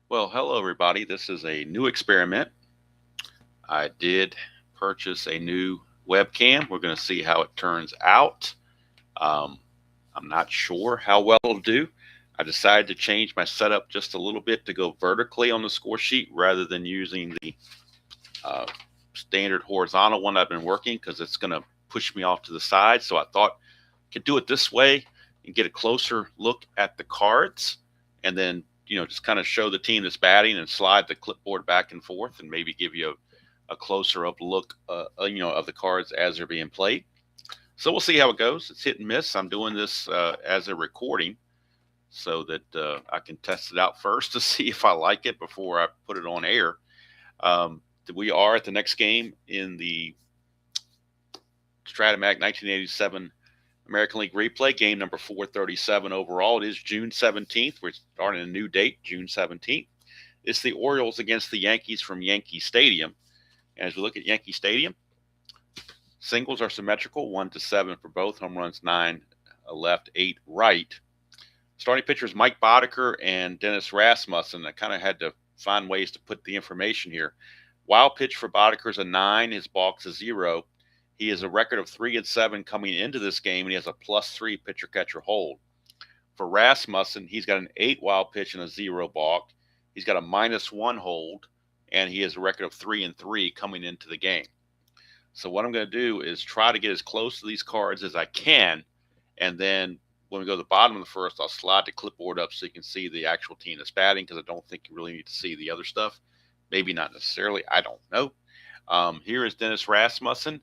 Well, hello everybody. This is a new experiment. I did purchase a new webcam. We're going to see how it turns out. Um, I'm not sure how well it'll do. I decided to change my setup just a little bit to go vertically on the score sheet rather than using the uh, standard horizontal one I've been working because it's going to push me off to the side. So I thought I could do it this way and get a closer look at the cards and then just kind of show the team that's batting and slide the clipboard back and forth and maybe give you a closer up look of the cards as they're being played. So we'll see how it goes. It's hit and miss. I'm doing this as a recording so that I can test it out first to see if I like it before I put it on air. um, we are at the next game in the Strat-O-Matic 1987 American League replay, game number 437 overall. It is June 17th. We're starting a new date, June 17th. It's the Orioles against the Yankees from Yankee Stadium. And as we look at Yankee Stadium, singles are symmetrical, 1-7 for both. Home runs, 9 left, 8 right. Starting pitchers Mike Boddicker and Dennis Rasmussen. I kind of had to find ways to put the information here. Wild pitch for Boddicker is a 9. His balk's a 0. He has a record of 3-7 coming into this game, and he has a +3 pitcher-catcher hold. For Rasmussen, he's got an 8 wild pitch and a 0 balk. He's got a -1 hold, and he has a record of 3-3 coming into the game. So what I'm going to do is try to get as close to these cards as I can, and then when we go to the bottom of the first, I'll slide the clipboard up so you can see the actual team that's batting, because I don't think you really need to see the other stuff. Maybe not necessarily. I don't know. Here is Dennis Rasmussen.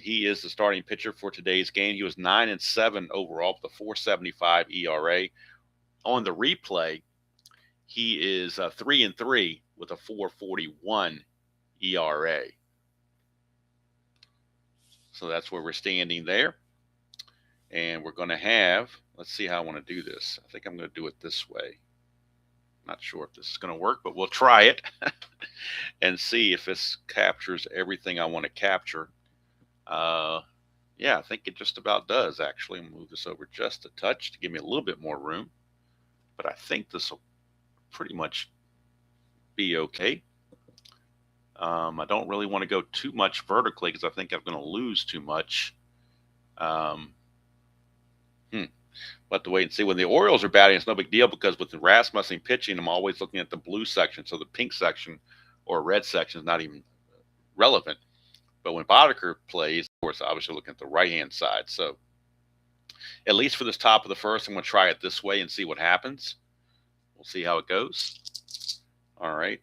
He is the starting pitcher for today's game. He was 9-7 overall with a 4.75 ERA. On the replay, he is 3-3 with a 4.41 ERA. So that's where we're standing there. And we're going to have, let's see how I want to do this. I think I'm going to do it this way. Not sure if this is going to work, but we'll try it and see if this captures everything I want to capture. Yeah, I think it just about does, actually. I'll move this over just a touch to give me a little bit more room. But I think this will pretty much be okay. I don't really want to go too much vertically because I think I'm going to lose too much. We'll have to wait and see. When the Orioles are batting, it's no big deal because with the Rasmussen pitching, I'm always looking at the blue section. So the pink section or red section is not even relevant. But when Boddicker plays, of course, obviously looking at the right-hand side. So at least for this top of the first, I'm going to try it this way and see what happens. We'll see how it goes. All right.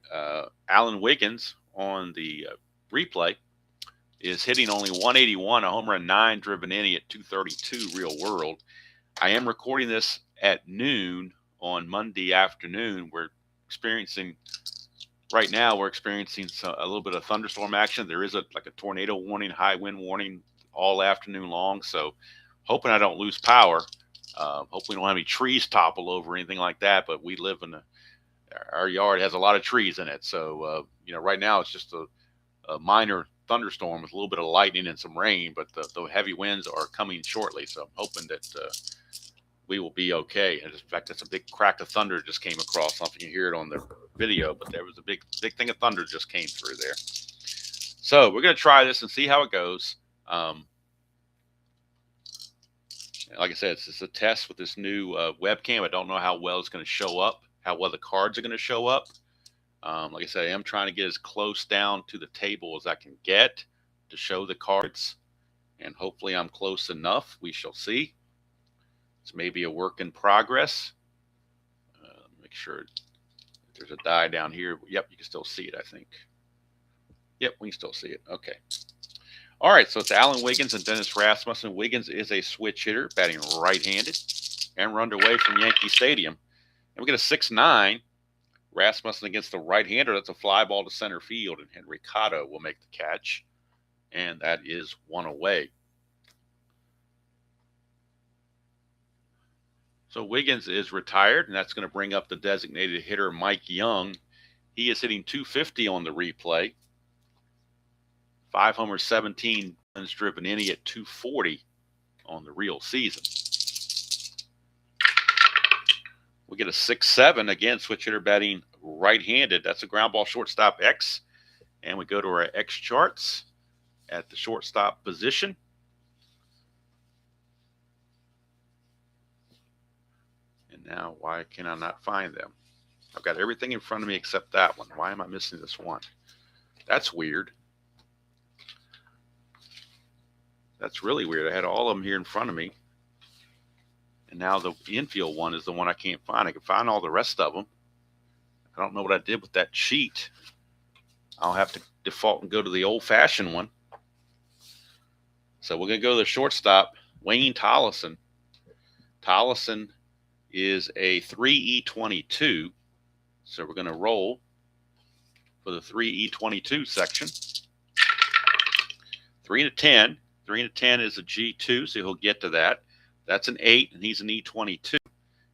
Alan Wiggins on the replay is hitting only 181, a home run 9 driven in at 232 real world. I am recording this at noon on Monday afternoon. Right now we're experiencing a little bit of thunderstorm action. There is a tornado warning, high wind warning all afternoon long. So hoping I don't lose power. Hopefully we don't have any trees topple over or anything like that. But we live in our yard has a lot of trees in it. So, right now it's just a minor thunderstorm with a little bit of lightning and some rain, but the heavy winds are coming shortly. So I'm hoping that we will be okay. And in fact, that's a big crack of thunder just came across. I don't know if you can hear it on the video, but there was a big thing of thunder just came through there. So we're going to try this and see how it goes. Like I said, it's just a test with this new webcam. I don't know how well it's going to show up, how well the cards are going to show up. Like I said, I am trying to get as close down to the table as I can get to show the cards. And hopefully I'm close enough. We shall see. It's maybe a work in progress. Make sure there's a die down here. Yep, you can still see it, I think. Yep, we can still see it. Okay. All right, so it's Alan Wiggins and Dennis Rasmussen. Wiggins is a switch hitter, batting right-handed. And we're underway from Yankee Stadium. And we get a 6-9. Rasmussen against the right-hander. That's a fly ball to center field, and Henry Cotto will make the catch. And that is one away. So Wiggins is retired, and that's going to bring up the designated hitter, Mike Young. He is hitting 250 on the replay. 5 homers, 17 runs driven in at 240 on the real season. We'll get a 6-7 again, switch hitter batting right-handed. That's a ground ball shortstop X. And we go to our X charts at the shortstop position. And now, why can I not find them? I've got everything in front of me except that one. Why am I missing this one? That's weird. That's really weird. I had all of them here in front of me. And now the infield one is the one I can't find. I can find all the rest of them. I don't know what I did with that sheet. I'll have to default and go to the old-fashioned one. So we're going to go to the shortstop, Wayne Tollison. Tollison is a 3E22. So we're going to roll for the 3E22 section. 3 to 10. 3 to 10 is a G2, so he'll get to that. That's an 8, and he's an E22.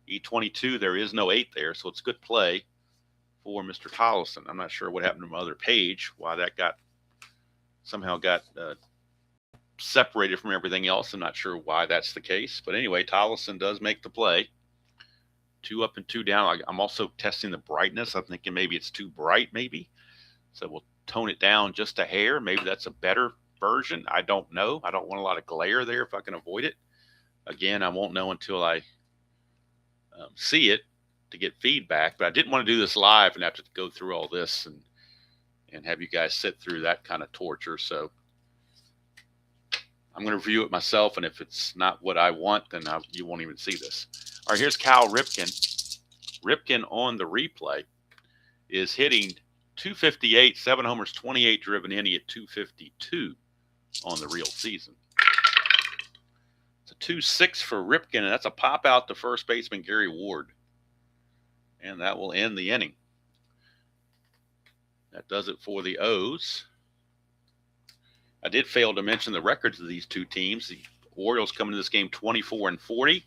E22, there is no 8 there, so it's good play for Mr. Tollison. I'm not sure what happened to my other page, why that somehow got separated from everything else. I'm not sure why that's the case. But anyway, Tollison does make the play. 2 up and 2 down. I'm also testing the brightness. I'm thinking maybe it's too bright, maybe. So we'll tone it down just a hair. Maybe that's a better version. I don't know. I don't want a lot of glare there if I can avoid it. Again, I won't know until I see it to get feedback. But I didn't want to do this live and have to go through all this and have you guys sit through that kind of torture. So I'm going to review it myself, and if it's not what I want, then you won't even see this. All right, here's Cal Ripken. Ripken on the replay is hitting 258, 7 homers, 28 driven in. He hit 252 on the real season. It's a 2-6 for Ripken, and that's a pop out to first baseman Gary Ward. And that will end the inning. That does it for the O's. I did fail to mention the records of these two teams. The Orioles come into this game 24-40.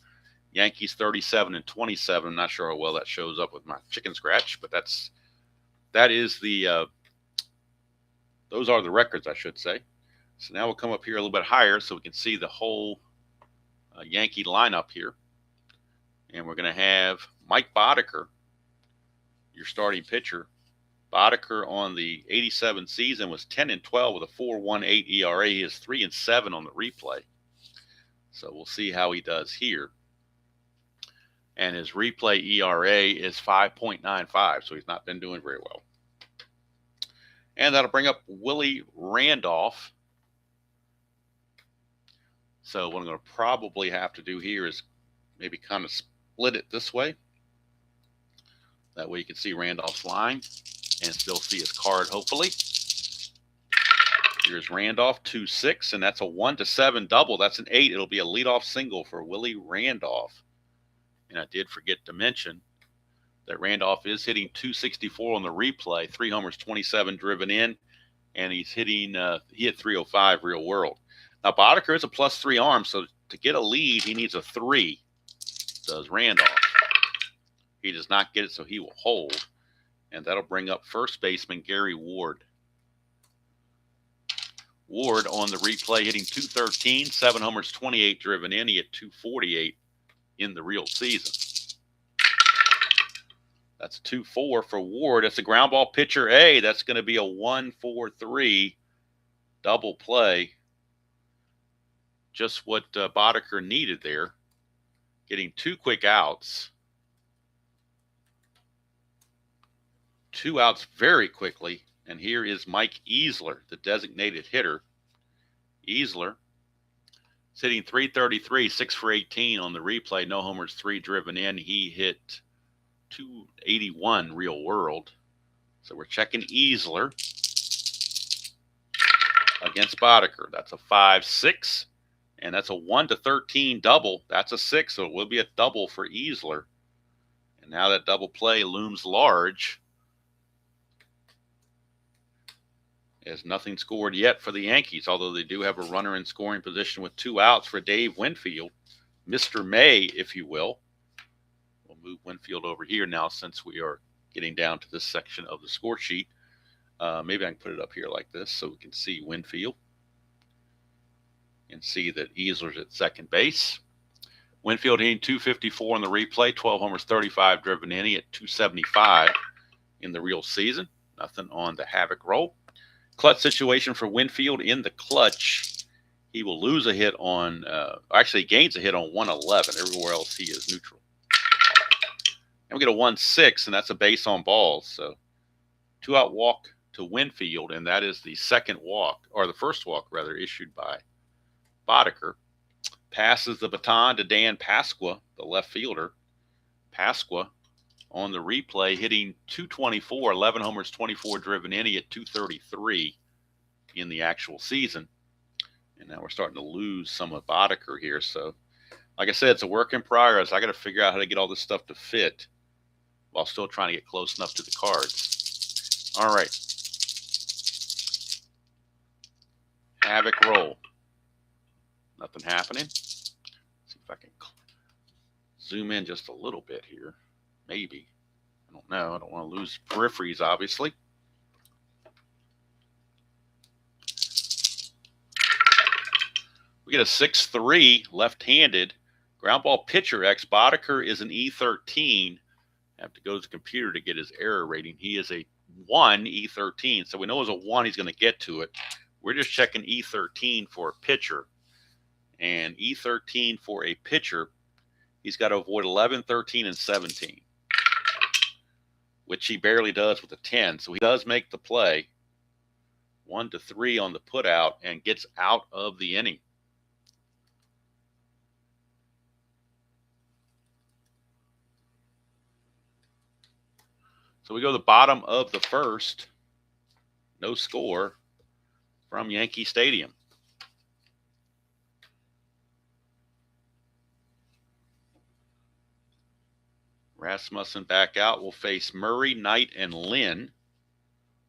Yankees 37-27. I'm not sure how well that shows up with my chicken scratch, but those are the records, I should say. So now we'll come up here a little bit higher so we can see the whole Yankee lineup here. And we're going to have Mike Boddicker, your starting pitcher. Boddicker on the 87 season was 10-12 with a 4.18 ERA. He is 3-7 on the replay. So we'll see how he does here. And his replay ERA is 5.95, so he's not been doing very well. And that'll bring up Willie Randolph. So what I'm going to probably have to do here is maybe kind of split it this way. That way you can see Randolph's line and still see his card, hopefully. Here's Randolph, 2-6, and that's a 1-7 double. That's an 8. It'll be a leadoff single for Willie Randolph. And I did forget to mention that Randolph is hitting 264 on the replay, 3 homers, 27 driven in, and he's hitting, he hit 305 real world. Now, Boddicker is a +3 arm, so to get a lead, he needs a 3, does Randolph. He does not get it, so he will hold. And that'll bring up first baseman Gary Ward. Ward on the replay hitting 213, 7 homers, 28 driven in. He hit 248 in the real season. That's a 2-4 for Ward. That's a ground ball pitcher A. That's going to be a 1-4-3 double play. Just what Boddicker needed there. Getting 2 quick outs. 2 outs very quickly. And here is Mike Easler, the designated hitter. Easler is hitting 333, 6 for 18 on the replay. No homers, 3 driven in. He hit 281 real world. So we're checking Easler against Boddicker. That's a 5-6. And that's a 1-13 double. That's a 6, so it will be a double for Easler. And now that double play looms large. As nothing scored yet for the Yankees, although they do have a runner in scoring position with 2 outs for Dave Winfield. Mr. May, if you will. We'll move Winfield over here now since we are getting down to this section of the score sheet. Maybe I can put it up here like this so we can see Winfield. And see that Easler's at second base. Winfield hitting 254 on the replay, 12 homers, 35 driven in. He hit 275 in the real season. Nothing on the Havoc roll. Clutch situation for Winfield in the clutch. He will lose a hit on, actually gains a hit on 111. Everywhere else he is neutral. And we get a 1-6, and that's a base on balls. So 2-out walk to Winfield, and that is the second walk, or the first walk rather, issued by Boddicker. Passes the baton to Dan Pasqua, the left fielder. Pasqua on the replay hitting 224, 11 homers, 24 driven in. He hit 233 in the actual season. And now we're starting to lose some of Boddicker here. So, like I said, it's a work in progress. I got to figure out how to get all this stuff to fit while still trying to get close enough to the cards. All right. Havoc roll. Nothing happening. Let's see if I can zoom in just a little bit here. Maybe. I don't know. I don't want to lose peripheries, obviously. We get a 6-3 left-handed ground ball pitcher. X Boddicker is an E13. I have to go to the computer to get his error rating. He is a 1 E13. So we know as a 1 he's going to get to it. We're just checking E13 for a pitcher. And E13 for a pitcher, he's got to avoid 11, 13, and 17, which he barely does with a 10. So he does make the play, 1-3 on the putout, and gets out of the inning. So we go to the bottom of the first. No score from Yankee Stadium. Rasmussen back out. Will face Murray, Knight, and Lynn,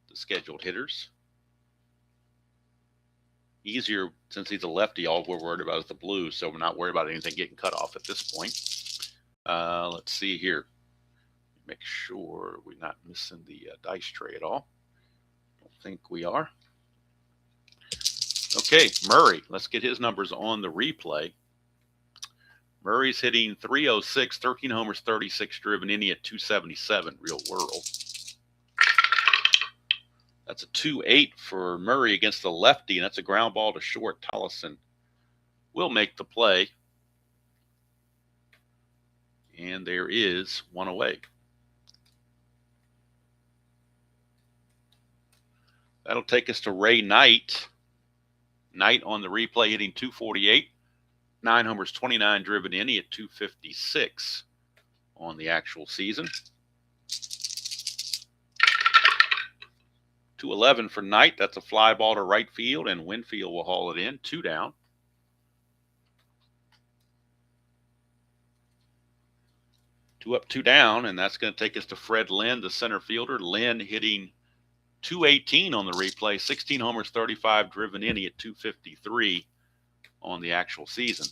the scheduled hitters. Easier since he's a lefty. All we're worried about is the Blues, so we're not worried about anything getting cut off at this point. Let's see here. Make sure we're not missing the dice tray at all. Don't think we are. Okay, Murray. Let's get his numbers on the replay. Murray's hitting 306, 13 homers, 36 driven in. He at 277 real world. That's a 2-8 for Murray against the lefty, and that's a ground ball to short. Tollison will make the play. And there is one away. That'll take us to Ray Knight. Knight on the replay hitting 248. 9 homers, 29 driven in. He at 256 on the actual season. 211 for Knight. That's a fly ball to right field, and Winfield will haul it in. 2 down. 2 up, 2 down, and that's going to take us to Fred Lynn, the center fielder. Lynn hitting 218 on the replay. 16 homers, 35 driven in. He at 253 on the actual season.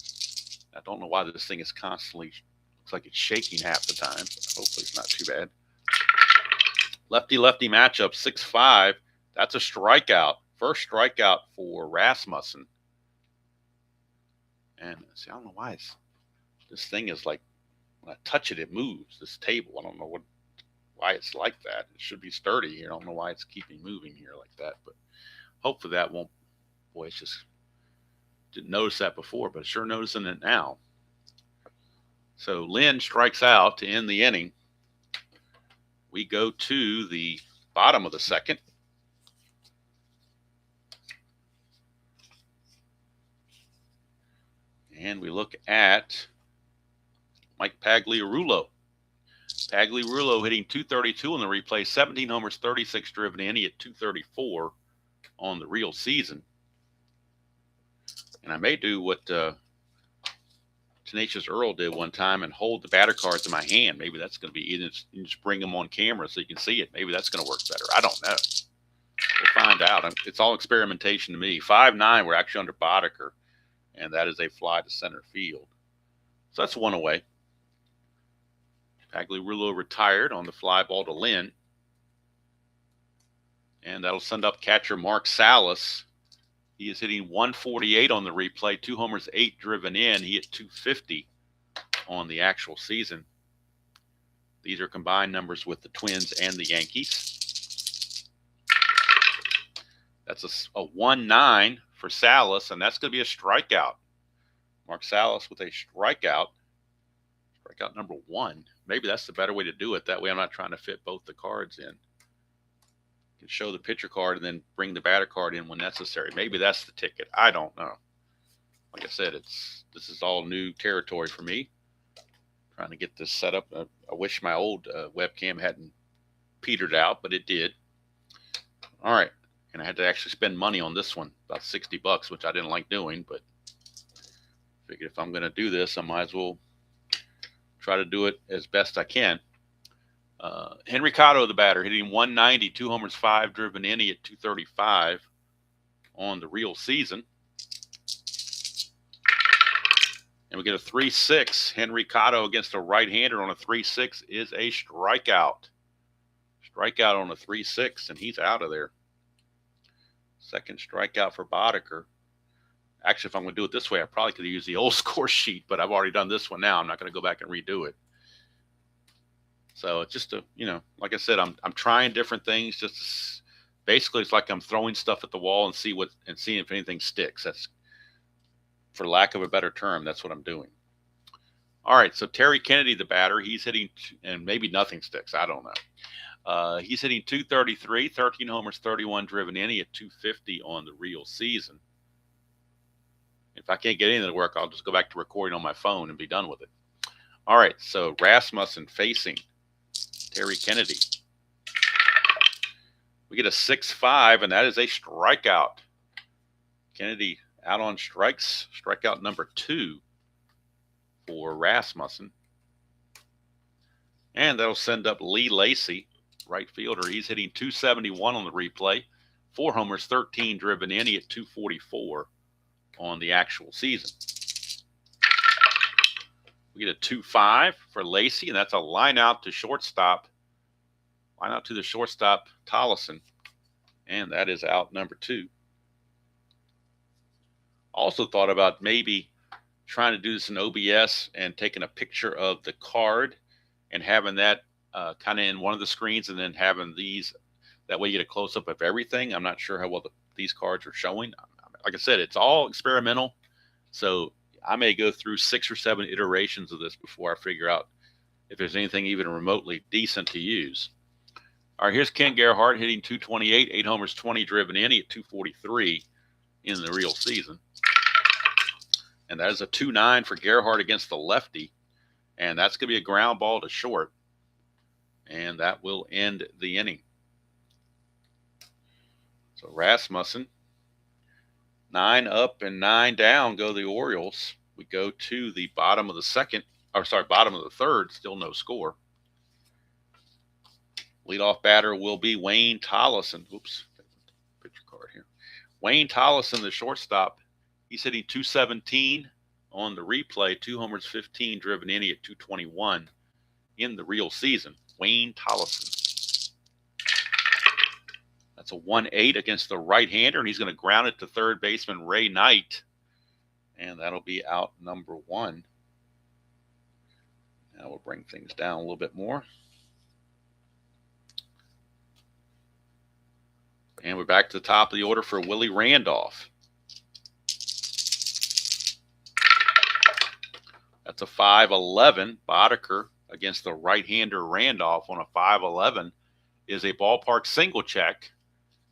I don't know why this thing is constantly, looks like it's shaking half the time, but hopefully it's not too bad. Lefty-lefty matchup, 6-5. That's a strikeout. First strikeout for Rasmussen. And see, I don't know why this thing is like, when I touch it, it moves, this table. I don't know why it's like that. It should be sturdy here. I don't know why it's keeping moving here like that, but hopefully that won't, boy, it's just, didn't notice that before, but sure noticing it now. So Lynn strikes out to end the inning. We go to the bottom of the second. And we look at Mike Pagliarulo. Pagliarulo hitting 232 on the replay, 17 homers, 36 driven in. He at 234 on the real season. And I may do what Tenacious Earl did one time and hold the batter cards in my hand. Maybe that's going to be easy. You just bring them on camera so you can see it. Maybe that's going to work better. I don't know. We'll find out. It's all experimentation to me. 5-9, we're actually under Boddicker, and that is a fly to center field. So that's one away. Pagliarulo retired on the fly ball to Lynn. And that'll send up catcher Mark Salas. He is hitting 148 on the replay, 2 homers, 8 driven in. He hit 250 on the actual season. These are combined numbers with the Twins and the Yankees. That's a 1-9 for Salas, and that's going to be a strikeout. Mark Salas with a strikeout. Strikeout number 1. Maybe that's the better way to do it. That way I'm not trying to fit both the cards in. You can show the pitcher card and then bring the batter card in when necessary. Maybe that's the ticket. I don't know. Like I said, this is all new territory for me. Trying to get this set up. I wish my old webcam hadn't petered out, but it did. All right. And I had to actually spend money on this one, about $60, which I didn't like doing, but figured if I'm going to do this, I might as well try to do it as best I can. Henry Cotto, the batter, hitting 190, 2 homers, 5 driven in. He hit 235 on the real season. And we get a 3-6. Henry Cotto against a right-hander on a 3-6 is a strikeout. Strikeout on a 3-6, and he's out of there. Second strikeout for Boddicker. Actually, if I'm going to do it this way, I probably could use the old score sheet, but I've already done this one now. I'm not going to go back and redo it. So it's just like I said, I'm trying different things. Basically, it's like I'm throwing stuff at the wall and seeing if anything sticks. That's, for lack of a better term, that's what I'm doing. All right, so Terry Kennedy, the batter, he's hitting, and maybe nothing sticks. I don't know. He's hitting 233, 13 homers, 31 driven in. He had 250 on the real season. If I can't get anything to work, I'll just go back to recording on my phone and be done with it. All right, so Rasmussen facing Terry Kennedy. We get a 6-5, and that is a strikeout. Kennedy out on strikes, strikeout number 2 for Rasmussen. And that'll send up Lee Lacy, right fielder. He's hitting 271 on the replay. 4 homers, 13 driven in. He hit 244 on the actual season. We get a 2-5 for Lacy, and that's a line out to shortstop. Line out to the shortstop, Tollison. And that is out number 2. Also thought about maybe trying to do this in OBS and taking a picture of the card and having that kind of in one of the screens, and then having these. That way you get a close-up of everything. I'm not sure how well these cards are showing. Like I said, it's all experimental. So I may go through 6 or 7 iterations of this before I figure out if there's anything even remotely decent to use. All right, here's Ken Gerhart hitting 228, 8 homers, 20 driven in. He hit 243 in the real season. And that is a 2-9 for Gerhart against the lefty. And that's going to be a ground ball to short. And that will end the inning. So Rasmussen, 9 up and 9 down go the Orioles. We go to the bottom of the bottom of the third, still no score. Leadoff batter will be Wayne Tollison. Oops, picture card here. Wayne Tollison, the shortstop. He's hitting 217 on the replay, 2 homers, 15 driven in. He at 221 in the real season. Wayne Tollison. That's a 1-8 against the right-hander, and he's going to ground it to third baseman Ray Knight, and that'll be out number 1. Now we'll bring things down a little bit more. And we're back to the top of the order for Willie Randolph. That's a 5-11. Boddicker against the right-hander Randolph on a 5-11 is a ballpark single check.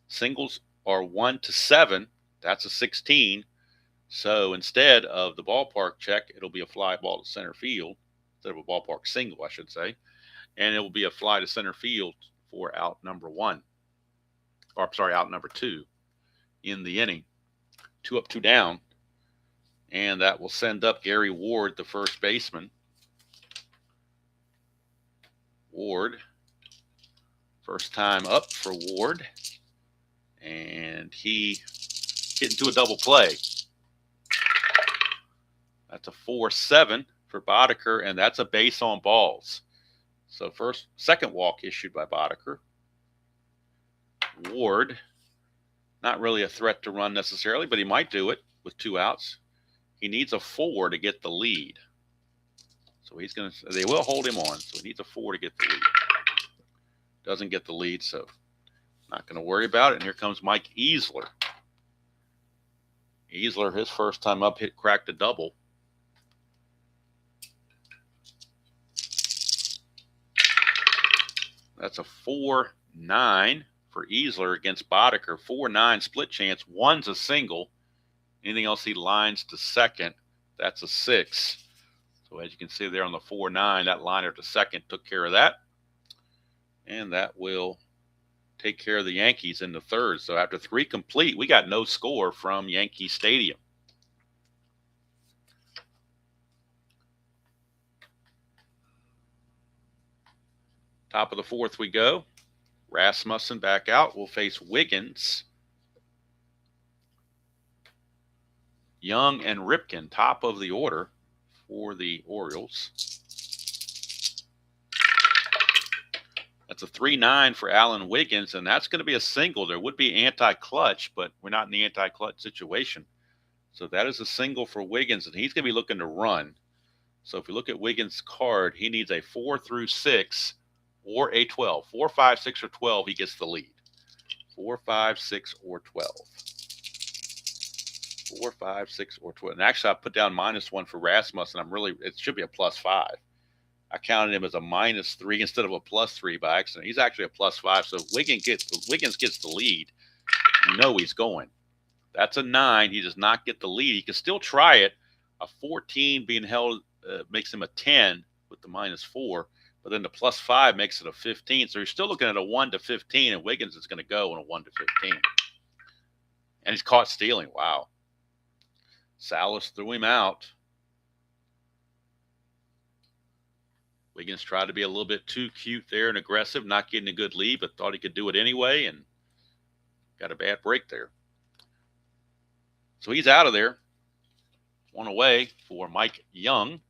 Singles are 1 to 7. That's a 16. So instead of the ballpark check, it'll be a fly ball to center field. Instead of a ballpark single, I should say. And it will be a fly to center field for out number 1. Or, I'm sorry, out number 2 in the inning. 2 up, 2 down. And that will send up Gary Ward, the first baseman. Ward. First time up for Ward. And he hit into a double play. That's a 4-7 for Boddicker, and that's a base on balls. So second walk issued by Boddicker. Ward, not really a threat to run necessarily, but he might do it with 2 outs. He needs a 4 to get the lead. So they will hold him on. So he needs a 4 to get the lead. Doesn't get the lead, so not going to worry about it. And here comes Mike Easler. Easler, his first time up, cracked a double. That's a 4-9 for Easler against Boddicker. 4-9 split chance. One's a single. Anything else he lines to second, that's a 6. So as you can see there on the 4-9, that liner to second took care of that. And that will take care of the Yankees in the third. So after 3 complete, we got no score from Yankee Stadium. Top of the fourth we go. Rasmussen back out. We'll face Wiggins. Young and Ripken, top of the order for the Orioles. That's a 3-9 for Alan Wiggins, and that's going to be a single. There would be anti-clutch, but we're not in the anti-clutch situation. So that is a single for Wiggins, and he's going to be looking to run. So if you look at Wiggins' card, he needs a 4 through 6 or a 12. 4, 5, 6, or 12, he gets the lead. 4, 5, 6, or 12. 4, 5, 6, or 12. And actually, I put down -1 for Rasmussen. It should be a +5. I counted him as a -3 instead of a +3 by accident. He's actually a +5. So Wiggins gets the lead. You know he's going. That's a 9. He does not get the lead. He can still try it. A 14 being held makes him a 10 with the -4. But then the +5 makes it a 15. So you're still looking at a 1 to 15, and Wiggins is going to go in a 1 to 15. And he's caught stealing. Wow. Salas threw him out. Wiggins tried to be a little bit too cute there and aggressive, not getting a good lead, but thought he could do it anyway and got a bad break there. So he's out of there. 1 away for Mike Young,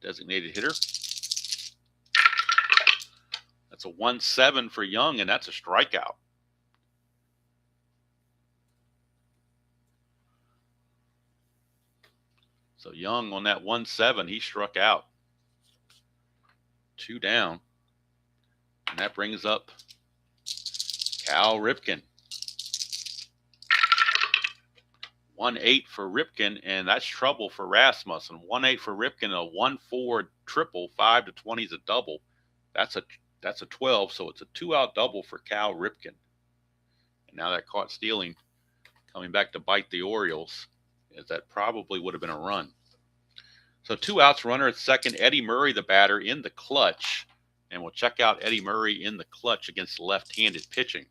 designated hitter. That's a 1-7 for Young, and that's a strikeout. So Young on that 1-7, he struck out. 2 down. And that brings up Cal Ripken. 1-8 for Ripken, and that's trouble for Rasmussen. 1-8 for Ripken, a 1-4 triple, 5 to 20 is a double. That's a 12, so it's a 2-out double for Cal Ripken. And now that caught stealing coming back to bite the Orioles, as that probably would have been a run. So 2 outs, runner at second. Eddie Murray, the batter, in the clutch. And we'll check out Eddie Murray in the clutch against left-handed pitching.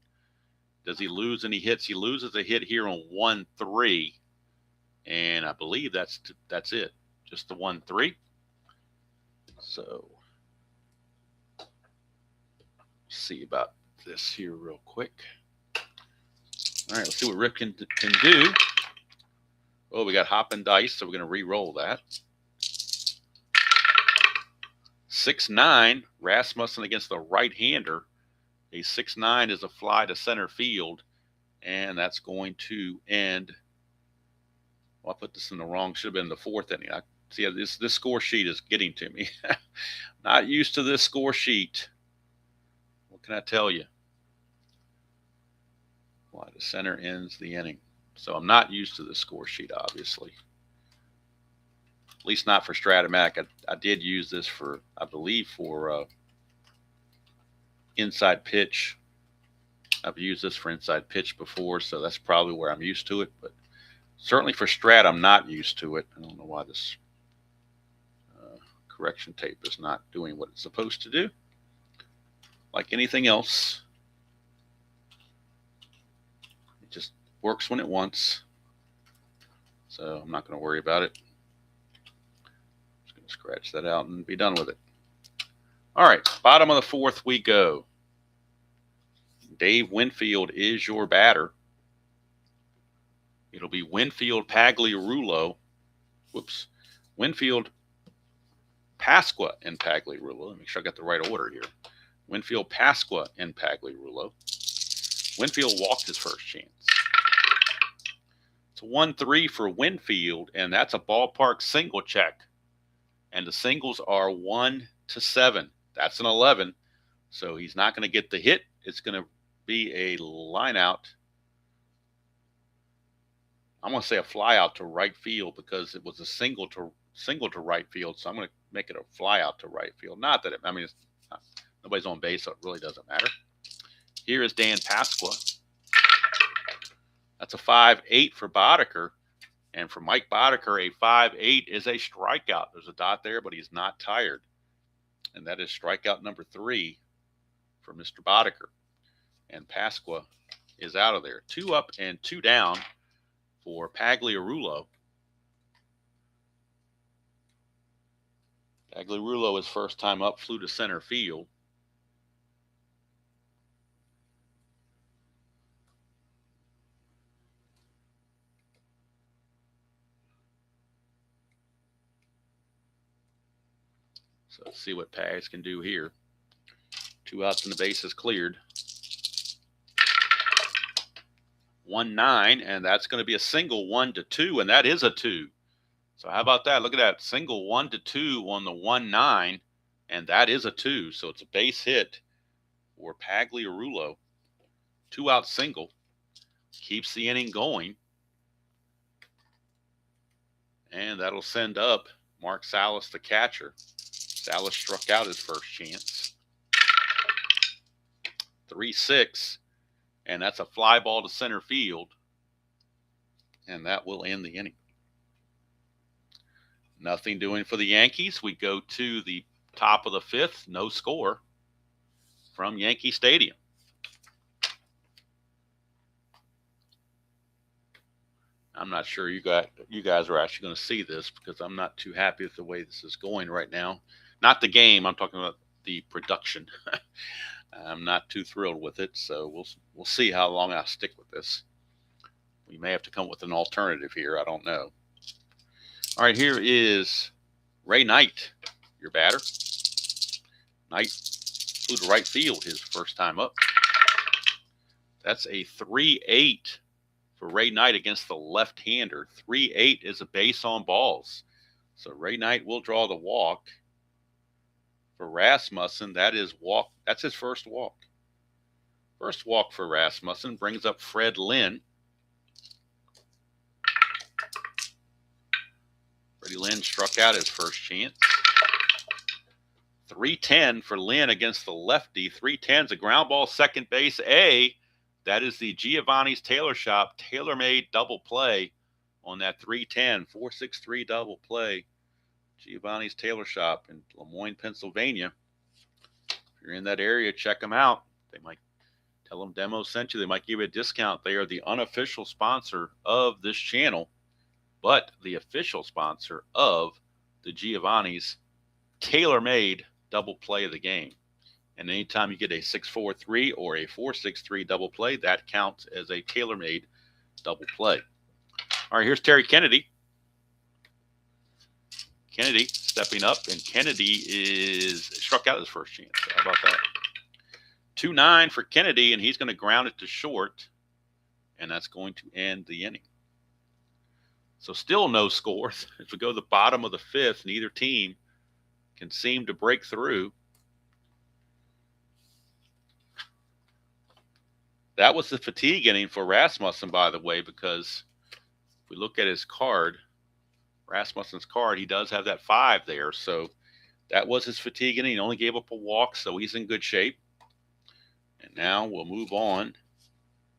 Does he lose any hits? He loses a hit here on 1-3. And I believe that's it. Just the 1-3. So see about this here real quick. All right, let's see what Ripken can do. Oh, we got hop and dice, so we're going to re-roll that. 6-9, Rasmussen against the right-hander. A 6-9 is a fly to center field, and that's going to end. Well, I put this in the wrong. Should have been the 4th inning. I see this score sheet is getting to me. Not used to this score sheet. What can I tell you? Fly to center ends the inning. So I'm not used to this score sheet, obviously. At least not for Strat-O-Matic. I did use this for, I believe, for inside pitch. I've used this for inside pitch before, so that's probably where I'm used to it. But certainly for Strat, I'm not used to it. I don't know why this correction tape is not doing what it's supposed to do. Like anything else, it just works when it wants. So I'm not going to worry about it. Scratch that out and be done with it. All right, bottom of the 4th we go. Dave Winfield is your batter. It'll be Winfield, Pagliarulo. Whoops. Winfield, Pasqua, and Pagliarulo. Let me make sure I got the right order here. Winfield, Pasqua, and Pagliarulo. Winfield walked his first chance. It's a 1-3 for Winfield, and that's a ballpark single check. and the singles are 1 to 7. That's an 11. So he's not going to get the hit. It's going to be a line out. I'm going to say a fly out to right field because it was a single to right field. So I'm going to make it a fly out to right field. Not that it's not, nobody's on base, so it really doesn't matter. Here is Dan Pasqua. That's a 5-8 for Boddicker. And for Mike Boddicker, a 5-8 is a strikeout. There's a dot there, but he's not tired. And that is strikeout number 3 for Mr. Boddicker. And Pasqua is out of there. 2 up and 2 down for Pagliarulo. Pagliarulo, his first time up, flew to center field. So let's see what Pags can do here. 2 outs and the base is cleared. 1-9, and that's going to be a single 1-2, and that is a 2. So how about that? Look at that. Single 1-2 on the 1-9, and that is a 2. So it's a base hit for Pagliarulo. 2-out single. Keeps the inning going. And that'll send up Mark Salas, the catcher. Salas struck out his first chance. 3-6. And that's a fly ball to center field. And that will end the inning. Nothing doing for the Yankees. We go to the top of the 5th. No score from Yankee Stadium. I'm not sure you guys are actually going to see this because I'm not too happy with the way this is going right now. Not the game. I'm talking about the production. I'm not too thrilled with it, so we'll see how long I stick with this. We may have to come up with an alternative here. I don't know. All right, here is Ray Knight, your batter. Knight flew to right field his first time up. That's a 3-8 for Ray Knight against the left-hander. 3-8 is a base on balls. So Ray Knight will draw the walk. For Rasmussen, that's his first walk. First walk for Rasmussen brings up Fred Lynn. Freddie Lynn struck out his first chance. 3-10 for Lynn against the lefty. 3-10's a ground ball, second base A. That is the Giovanni's Tailor Shop tailor-made double play on that 3-10, 4-6-3 double play. Giovanni's Tailor Shop in Lemoyne, Pennsylvania. If you're in that area, check them out. They might tell them Demo sent you. They might give you a discount. They are the unofficial sponsor of this channel, but the official sponsor of the Giovanni's tailor-made double play of the game. And anytime you get a 6-4-3 or a 4-6-3 double play, that counts as a tailor-made double play. All right, here's Terry Kennedy. Kennedy stepping up, and Kennedy is struck out his first chance. How about that? 2-9 for Kennedy, and he's going to ground it to short, and that's going to end the inning. So still no score. As we go to the bottom of the 5th, neither team can seem to break through. That was the fatigue inning for Rasmussen, by the way, because if we look at his card, Rasmussen's card, he does have that 5 there. So that was his fatigue inning. He only gave up a walk, so he's in good shape. And now we'll move on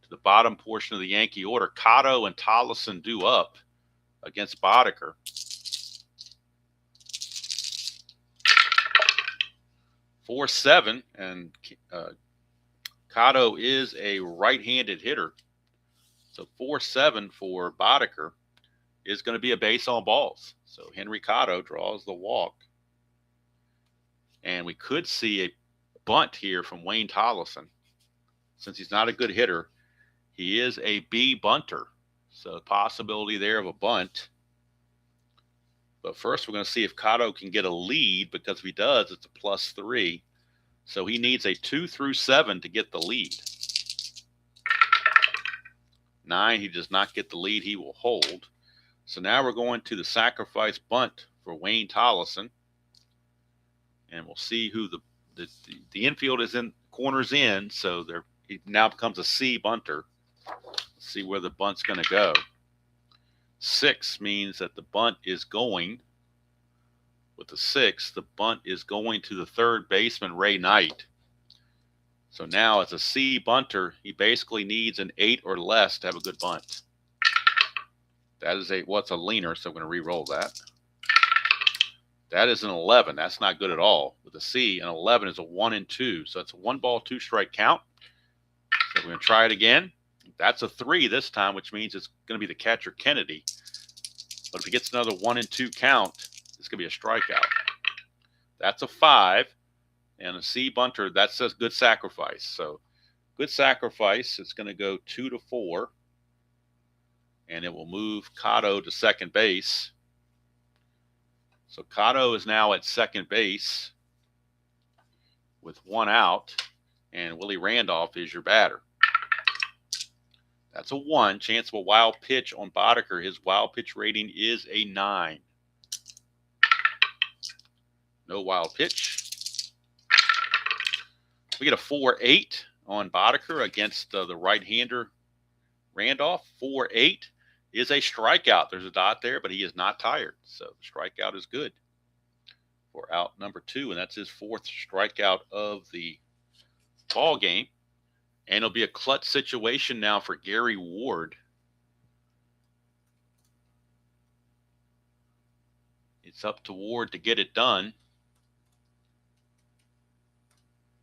to the bottom portion of the Yankee order. Cotto and Tollison due up against Boddicker. 4-7, and Cotto is a right-handed hitter. So 4-7 for Boddicker is going to be a base on balls. So Henry Cotto draws the walk. And we could see a bunt here from Wayne Tollison. Since he's not a good hitter, he is a B bunter. So possibility there of a bunt. But first we're going to see if Cotto can get a lead, because if he does, it's a +3. So he needs a 2 through 7 to get the lead. 9, he does not get the lead. He will hold. So now we're going to the sacrifice bunt for Wayne Tollison. And we'll see who the infield is in, corners in, so it now becomes a C bunter. Let's see where the bunt's going to go. 6 means that the bunt is going, with the 6, the bunt is going to the third baseman, Ray Knight. So now as a C bunter, he basically needs an 8 or less to have a good bunt. That is what's a leaner, so I'm going to re-roll that. That is an 11. That's not good at all. With a C, an 11 is a 1 and 2. So it's a 1 ball, 2 strike count. So we're going to try it again. That's a 3 this time, which means it's going to be the catcher, Kennedy. But if he gets another 1 and 2 count, it's going to be a strikeout. That's a 5. And a C bunter, that says good sacrifice. So good sacrifice, it's going to go 2 to 4. And it will move Cotto to second base. So Cotto is now at second base with 1 out. And Willie Randolph is your batter. That's a 1. Chance of a wild pitch on Boddicker. His wild pitch rating is a 9. No wild pitch. We get a 4-8 on Boddicker against the right-hander Randolph. 4-8 is a strikeout. There's a dot there, but he is not tired. So the strikeout is good for out number 2, and that's his 4th strikeout of the ball game. And it'll be a clutch situation now for Gary Ward. It's up to Ward to get it done.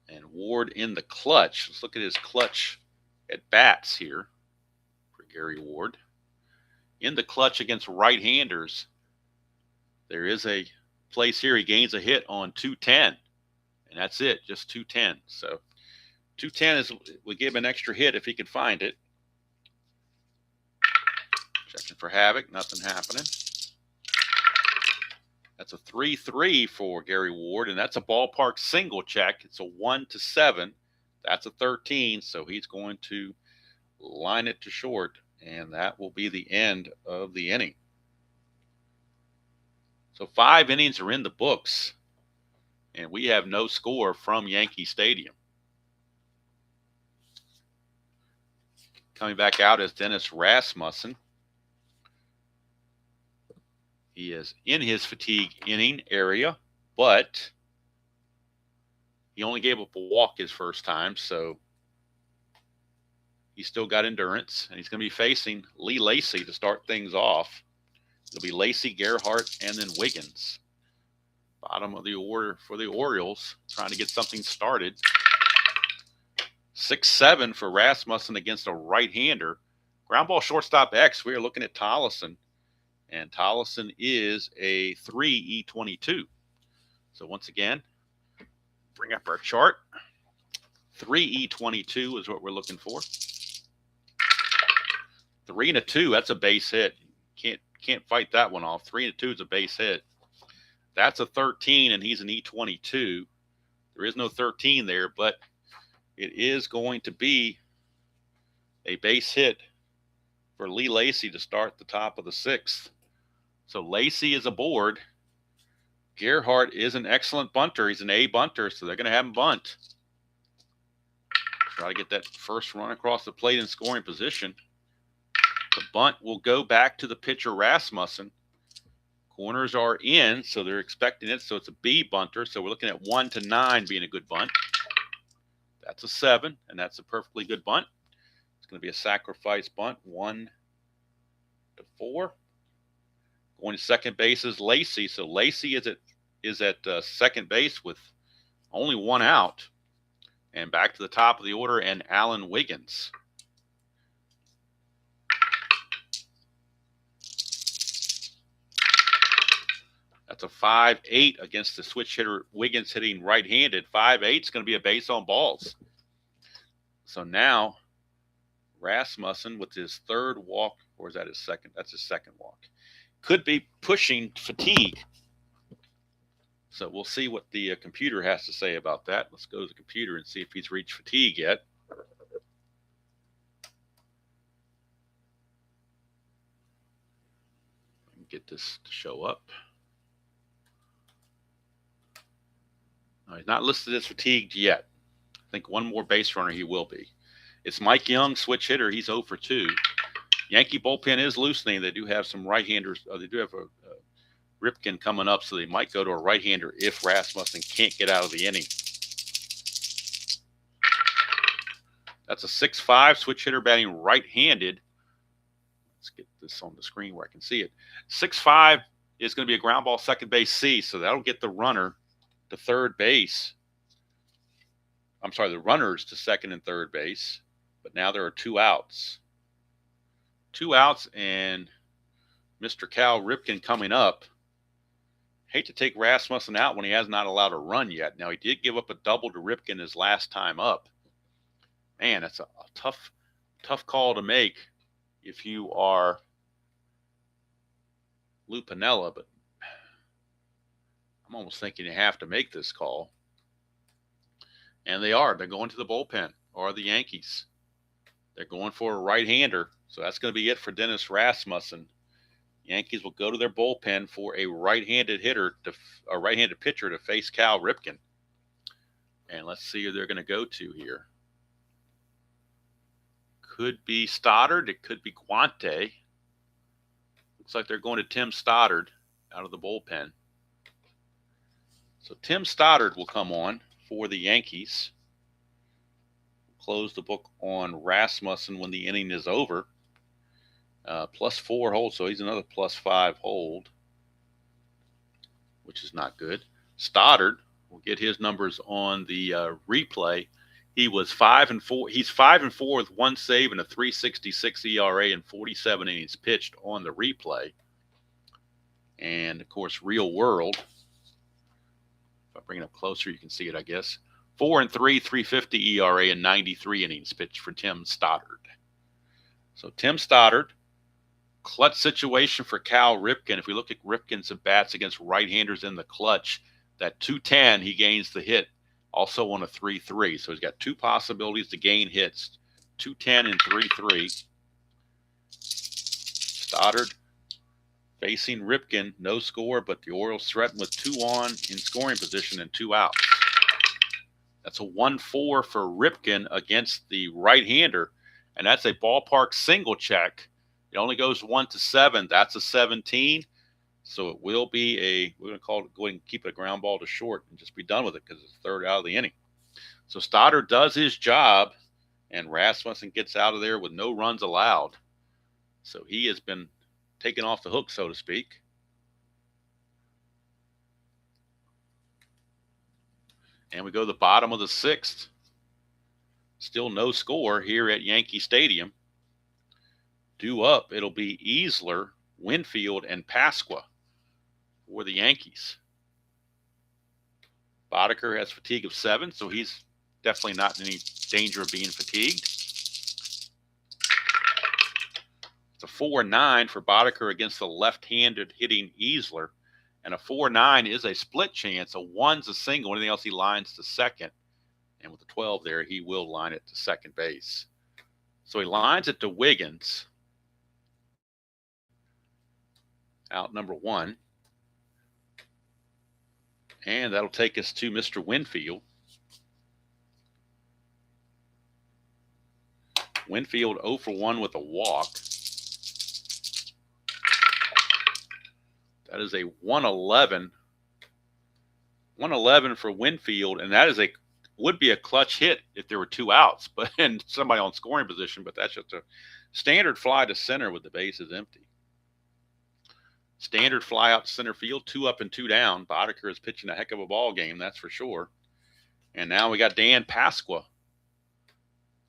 And Ward in the clutch. Let's look at his clutch at bats here for Gary Ward. In the clutch against right-handers, there is a place here. He gains a hit on 210. And that's it, just 210. So 210 would give him an extra hit if he could find it. Checking for havoc, nothing happening. That's a 3-3 for Gary Ward, and that's a ballpark single check. It's a 1-7. That's a 13, so he's going to line it to short, and that will be the end of the inning. So 5 innings are in the books, and we have no score from Yankee Stadium. Coming back out is Dennis Rasmussen. He is in his fatigue inning area, but he only gave up a walk his first time, so he's still got endurance, and he's going to be facing Lee Lacy to start things off. It'll be Lacy, Gerhardt, and then Wiggins. Bottom of the order for the Orioles, trying to get something started. 6-7 for Rasmussen against a right-hander. Ground ball shortstop X, we are looking at Tollison. And Tollison is a 3 E22. So once again, bring up our chart. 3 E22 is what we're looking for. 3 and a 2, that's a base hit. Can't fight that one off. 3 and a 2 is a base hit. That's a 13, and he's an E22. There is no 13 there, but it is going to be a base hit for Lee Lacy to start the top of the 6th. So Lacy is aboard. Gerhardt is an excellent bunter. He's an A bunter, so they're going to have him bunt. Try to get that first run across the plate in scoring position. The bunt will go back to the pitcher, Rasmussen. Corners are in, so they're expecting it. So it's a B bunter. So we're looking at 1-9 being a good bunt. That's a 7, and that's a perfectly good bunt. It's going to be a sacrifice bunt, 1-4. Going to second base is Lacy. So Lacy is at second base with only 1 out. And back to the top of the order, and Alan Wiggins. That's a 5-8 against the switch hitter Wiggins hitting right-handed. 5-8 is going to be a base on balls. So now Rasmussen with his 3rd walk, or is that his 2nd? That's his 2nd walk. Could be pushing fatigue. So we'll see what the computer has to say about that. Let's go to the computer and see if he's reached fatigue yet. Get this to show up. He's not listed as fatigued yet. I think one more base runner he will be. It's Mike Young, switch hitter. He's 0 for 2. Yankee bullpen is loosening. They do have some right-handers. They do have a Ripken coming up, so they might go to a right-hander if Rasmussen can't get out of the inning. That's a 6-5 switch hitter batting right-handed. Let's get this on the screen where I can see it. 6-5 is going to be a ground ball second base C, so that'll get the runner to third base. I'm sorry, the runners to second and third base, but now there are 2 outs. 2 outs and Mr. Cal Ripken coming up. Hate to take Rasmussen out when he has not allowed a run yet. Now, he did give up a double to Ripken his last time up. Man, that's a tough call to make if you are Lou Piniella, but I'm almost thinking you have to make this call. And they are. They're going to the bullpen, or the Yankees. They're going for a right-hander, so that's going to be it for Dennis Rasmussen. Yankees will go to their bullpen for a right-handed pitcher to face Cal Ripken. And let's see who they're going to go to here. Could be Stoddard. It could be Guante. Looks like they're going to Tim Stoddard out of the bullpen. So Tim Stoddard will come on for the Yankees. Close the book on Rasmussen when the inning is over. +4 hold, so he's another +5 hold, which is not good. Stoddard will get his numbers on the replay. He was 5-4. He's 5-4 with 1 save and a 3.66 ERA and 47 innings pitched on the replay. And of course, real world. If I bring it up closer, you can see it, I guess. 4-3, 3.50 ERA and 93 innings pitched for Tim Stoddard. So Tim Stoddard, clutch situation for Cal Ripken. If we look at Ripken's at-bats against right-handers in the clutch, that 210, he gains the hit, also on a 3-3. So he's got 2 possibilities to gain hits, 210 and 3-3. Stoddard facing Ripken, no score, but the Orioles threaten with 2 on in scoring position and 2 outs. That's a 1-4 for Ripken against the right-hander, and that's a ballpark single check. It only goes 1-7. That's a 17. So it will be we're going to call it, go ahead and keep it a ground ball to short and just be done with it because it's 3rd out of the inning. So Stoddard does his job, and Rasmussen gets out of there with no runs allowed. So he has been taken off the hook, so to speak. And we go to the bottom of the 6th. Still no score here at Yankee Stadium. Due up, it'll be Easler, Winfield, and Pasqua for the Yankees. Boddicker has fatigue of 7, so he's definitely not in any danger of being fatigued. It's a 4-9 for Boddicker against the left-handed hitting Easler. And a 4-9 is a split chance. A 1's a single. Anything else, he lines to second. And with the 12 there, he will line it to second base. So he lines it to Wiggins. Out number 1. And that'll take us to Mr. Winfield. Winfield 0 for 1 with a walk. That is a 111. 111 for Winfield, and that would be a clutch hit if there were 2 outs, and somebody on scoring position, but that's just a standard fly to center with the bases empty. Standard fly out to center field, 2 up and 2 down. Boddicker is pitching a heck of a ball game, that's for sure. And now we got Dan Pasqua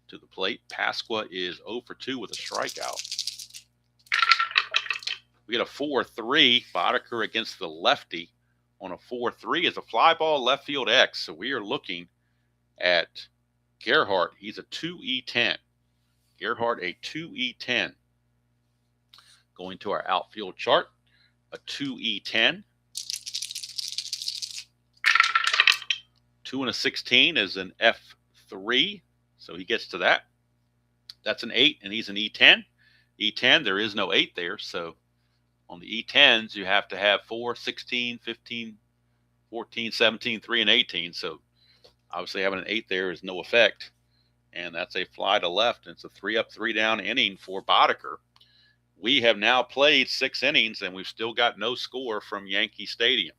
to the plate. Pasqua is 0 for 2 with a strikeout. We get a 4-3. Boddicker against the lefty on a 4-3 is a fly ball left field X. So we are looking at Gerhardt. He's a 2E10. Gerhardt, a 2E10. Going to our outfield chart, a 2E10. 2 and a 16 is an F3. So he gets to that. That's an 8, and he's an E10. E10, there is no 8 there, so on the E10s, you have to have 4, 16, 15, 14, 17, 3, and 18. So obviously having an 8 there is no effect. And that's a fly to left. And it's a 3-up, 3-down inning for Boddicker. We have now played 6 innings, and we've still got no score from Yankee Stadium.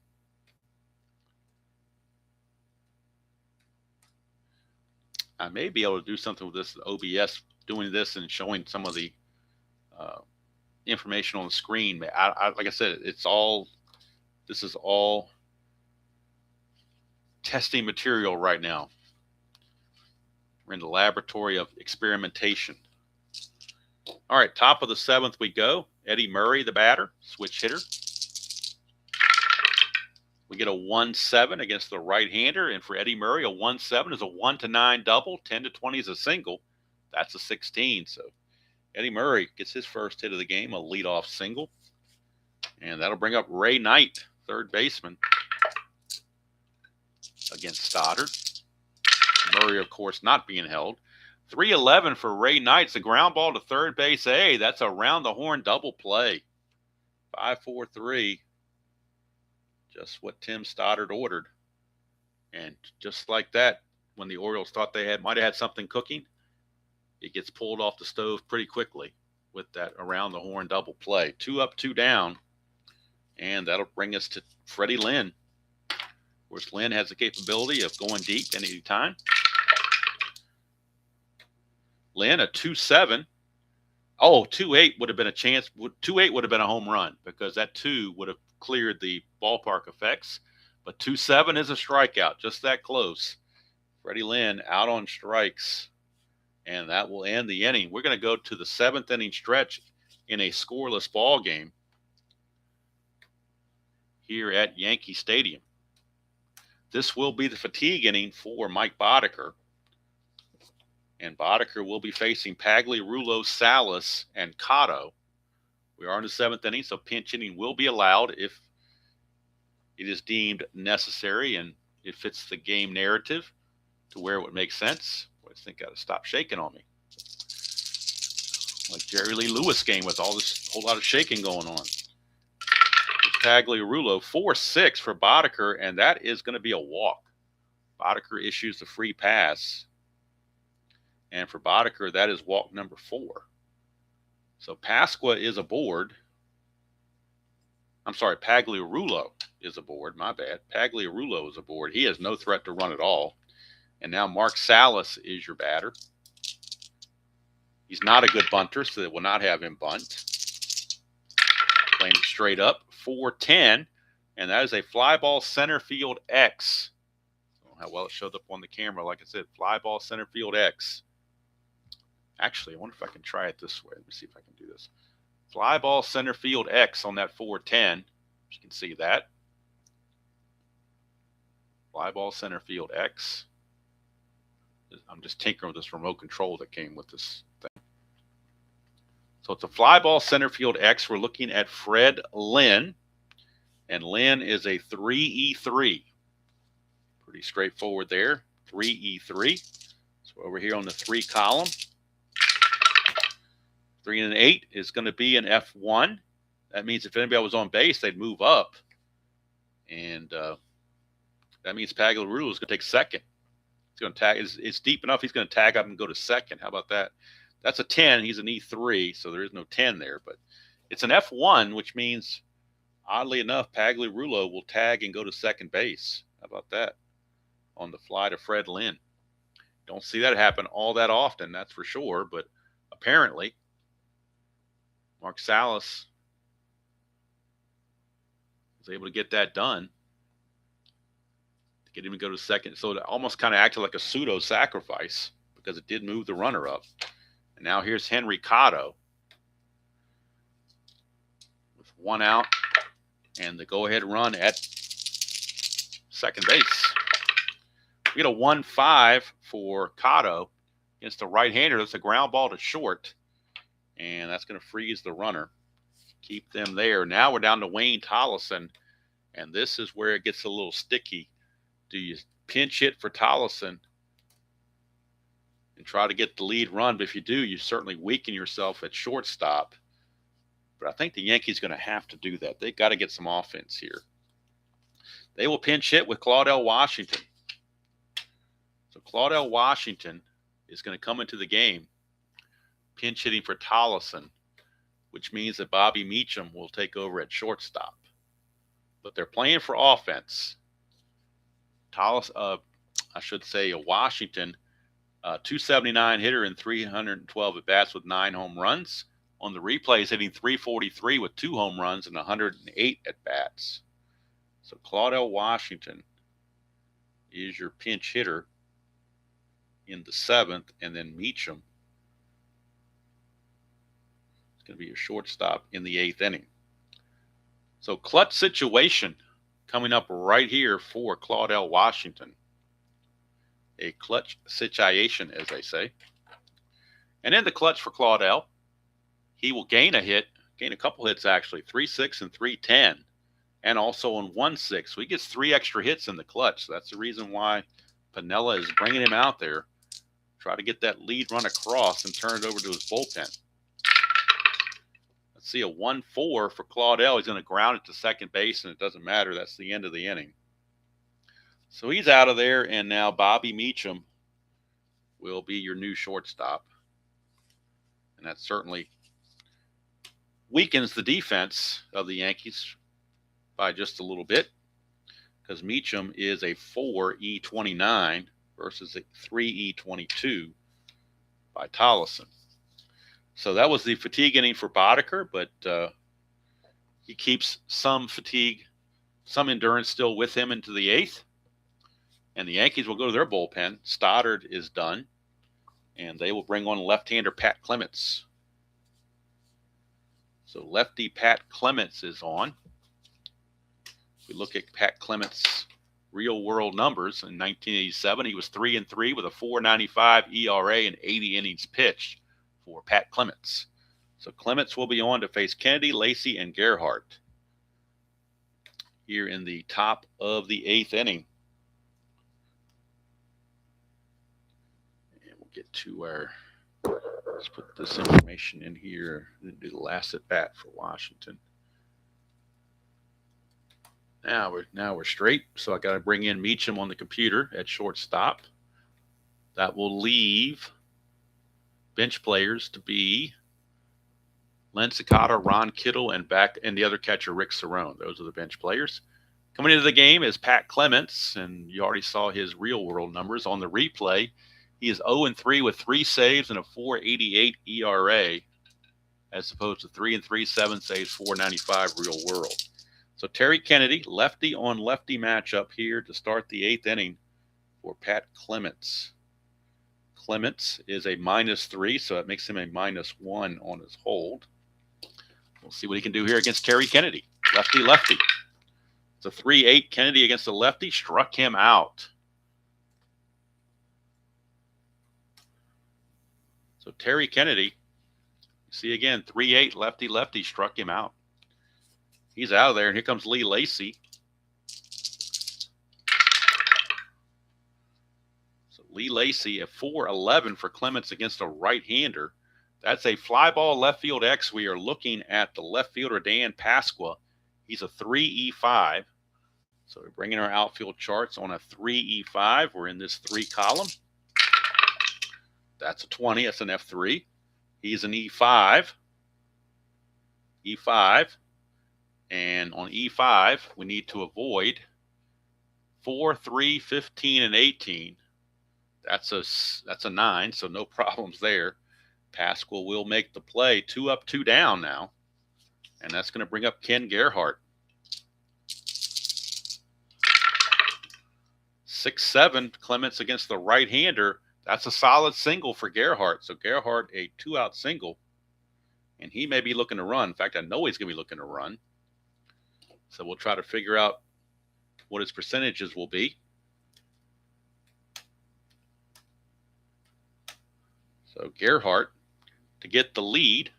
I may be able to do something with this OBS, doing this and showing some of the information on the screen. But like I said, this is all testing material right now. We're in the laboratory of experimentation. All right, top of the 7th we go. Eddie Murray, the batter, switch hitter. We get a 1-7 against the right-hander, and for Eddie Murray, a 1-7 is a 1-9 double, 10-20 is a single. That's a 16. So Eddie Murray gets his first hit of the game, a leadoff single, and that'll bring up Ray Knight, third baseman, against Stoddard. Murray, of course, not being held. 3-11 for Ray Knight. It's a ground ball to third base. Hey, that's a round-the-horn double play. 5-4-3. Just what Tim Stoddard ordered. And just like that, when the Orioles thought they might have had something cooking, it gets pulled off the stove pretty quickly with that around-the-horn double play. 2 up, 2 down. And that'll bring us to Freddie Lynn. Of course, Lynn has the capability of going deep any time. Lynn, a 2-7. Oh, 2-8 would have been a chance. 2-8 would have been a home run because that 2 would have cleared the ballpark effects. But 2-7 is a strikeout, just that close. Freddie Lynn out on strikes, and that will end the inning. We're going to go to the 7th inning stretch in a scoreless ball game here at Yankee Stadium. This will be the fatigue inning for Mike Boddicker. And Boddicker will be facing Pagliarulo, Salas, and Cotto. We are in the 7th inning, so pinch hitting will be allowed if it is deemed necessary and it fits the game narrative to where it would make sense. I think I got to stop shaking on me. Like Jerry Lee Lewis game with all this whole lot of shaking going on. Pagliarulo, 4-6 for Boddicker, and that is going to be a walk. Boddicker issues the free pass. And for Boddicker, that is walk number 4. So Pasqua is aboard. I'm sorry, Pagliarulo is aboard. My bad. Pagliarulo is aboard. He has no threat to run at all. And now Mark Salas is your batter. He's not a good bunter, so they will not have him bunt. Playing it straight up, 4-10. And that is a fly ball center field X. I don't know how well it showed up on the camera. Like I said, fly ball center field X. Actually, I wonder if I can try it this way. Let me see if I can do this. Fly ball center field X on that 4-10. You can see that. Fly ball center field X. I'm just tinkering with this remote control that came with this thing. So it's a fly ball center field X. We're looking at Fred Lynn. And Lynn is a 3E3. Pretty straightforward there. 3E3. So over here on the 3 column. 3 and an 8 is going to be an F1. That means if anybody was on base, they'd move up. And that means Pagliarulo is going to take second. He's going to tag. It's deep enough. He's going to tag up and go to second. How about that? That's a 10. He's an E3, so there is no 10 there. But it's an F1, which means, oddly enough, Pagliarulo will tag and go to second base. How about that? On the fly to Fred Lynn. Don't see that happen all that often, that's for sure. But apparently, Mark Salas was able to get that done. To get him to go to second. So it almost kind of acted like a pseudo sacrifice because it did move the runner up. And now here's Henry Cotto with 1 out and the go-ahead run at second base. We get a 1-5 for Cotto against the right-hander. That's a ground ball to short. And that's going to freeze the runner. Keep them there. Now we're down to Wayne Tollison. And this is where it gets a little sticky. Do you pinch hit for Tollison and try to get the lead run? But if you do, you certainly weaken yourself at shortstop. But I think the Yankees are going to have to do that. They've got to get some offense here. They will pinch hit with Claudell Washington. So Claudell Washington is going to come into the game pinch hitting for Tollison, which means that Bobby Meacham will take over at shortstop. But they're playing for offense. Washington, 279 hitter and 312 at bats with 9 home runs. On the replay, he's hitting 343 with 2 home runs and 108 at bats. So Claudell Washington is your pinch hitter in the 7th, and then Meacham is going to be your shortstop in the 8th inning. So clutch situation coming up right here for Claudell Washington. A clutch situation, as they say. And in the clutch for Claudell, he will gain a couple hits actually, 3-6 and 3-10, and also on 1-6. So he gets 3 extra hits in the clutch. So that's the reason why Piniella is bringing him out there. Try to get that lead run across and turn it over to his bullpen. Let's see, a 1-4 for Claudell. He's going to ground it to second base, and it doesn't matter. That's the end of the inning. So he's out of there, and now Bobby Meacham will be your new shortstop. And that certainly weakens the defense of the Yankees by just a little bit, because Meacham is a 4.29 versus a 3.22 by Tollison. So that was the fatigue inning for Boddicker, but he keeps some fatigue, some endurance still with him into the 8th. And the Yankees will go to their bullpen. Stoddard is done, and they will bring on left-hander Pat Clements. So lefty Pat Clements is on. We look at Pat Clements' real-world numbers. In 1987, he was 3-3 with a 4.95 ERA and 80 innings pitched for Pat Clements. So Clements will be on to face Kennedy, Lacey, and Gerhardt here in the top of the 8th inning. Get to our, let's put this information in here and do the last at bat for Washington. Now we're straight. So I got to bring in Meacham on the computer at shortstop. That will leave bench players to be Len Cicada, Ron Kittle, and the other catcher Rick Cerrone. Those are the bench players. Coming into the game is Pat Clements, and you already saw his real world numbers on the replay. He is 0-3 with 3 saves and a 4.88 ERA, as opposed to 3-3, 7 saves, 4.95 real world. So Terry Kennedy, lefty on lefty matchup here to start the 8th inning for Pat Clements. Clements is a -3, so it makes him a -1 on his hold. We'll see what he can do here against Terry Kennedy. Lefty. It's a 3-8 Kennedy against the lefty, struck him out. So Terry Kennedy, see again, 3-8, lefty, struck him out. He's out of there, and here comes Lee Lacey. So Lee Lacey at 4-11 for Clements against a right-hander. That's a fly ball left field X. We are looking at the left fielder, Dan Pasqua. He's a 3E5. So we're bringing our outfield charts on a 3E5. We're in this 3 column. That's a 20. That's an F3. He's an E5. And on E5, we need to avoid 4, 3, 15, and 18. That's a 9, so no problems there. Pascal will make the play. 2 up, 2 down now. And that's going to bring up Ken Gerhardt. 6-7, Clements against the right-hander. That's a solid single for Gerhardt. So Gerhardt, a 2-out single. And he may be looking to run. In fact, I know he's going to be looking to run. So we'll try to figure out what his percentages will be. So Gerhardt, to get the lead,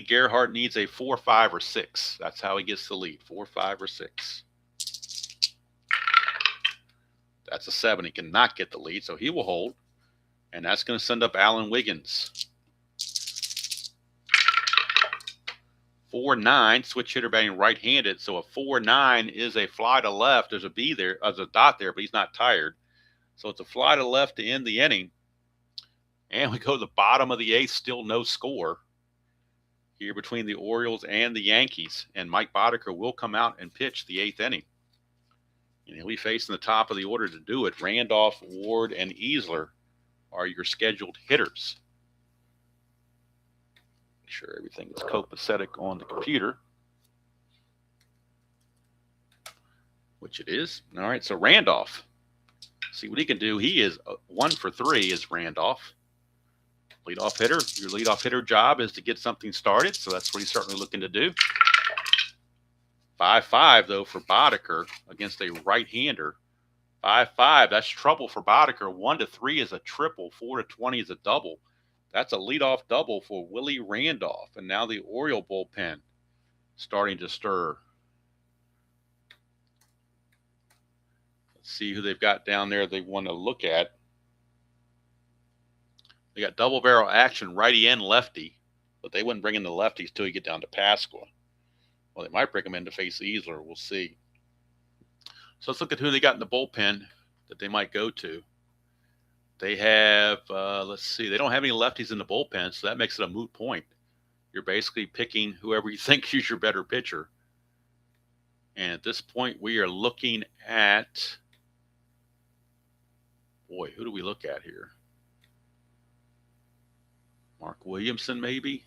Gerhardt needs a 4, 5, or 6. That's how he gets the lead, 4, 5, or 6. That's a 7. He cannot get the lead, so he will hold. And that's going to send up Alan Wiggins. 4-9, switch hitter batting right-handed. So a 4-9 is a fly to left. There's a B there, there's a dot there, but he's not tired. So it's a fly to left to end the inning. And we go to the bottom of the 8th, still no score here between the Orioles and the Yankees. And Mike Boddicker will come out and pitch the 8th inning. And he'll be facing the top of the order to do it. Randolph, Ward, and Easler are your scheduled hitters. Make sure everything is copacetic on the computer, which it is. All right, so Randolph. See what he can do. He is 1 for 3 is Randolph. Leadoff hitter. Your leadoff hitter job is to get something started, so that's what he's certainly looking to do. 5-5, though, for Boddicker against a right-hander. 5-5, that's trouble for Boddicker. 1-3 is a triple. 4-20 is a double. That's a leadoff double for Willie Randolph. And now the Oriole bullpen starting to stir. Let's see who they've got down there they want to look at. They got double barrel action, righty and lefty, but they wouldn't bring in the lefties till you get down to Pasqua. Well, they might bring them in to face Easler. We'll see. So let's look at who they got in the bullpen that they might go to. They have, let's see, they don't have any lefties in the bullpen, so that makes it a moot point. You're basically picking whoever you think is your better pitcher. And at this point, we are looking at, boy, who do we look at here? Mark Williamson, maybe?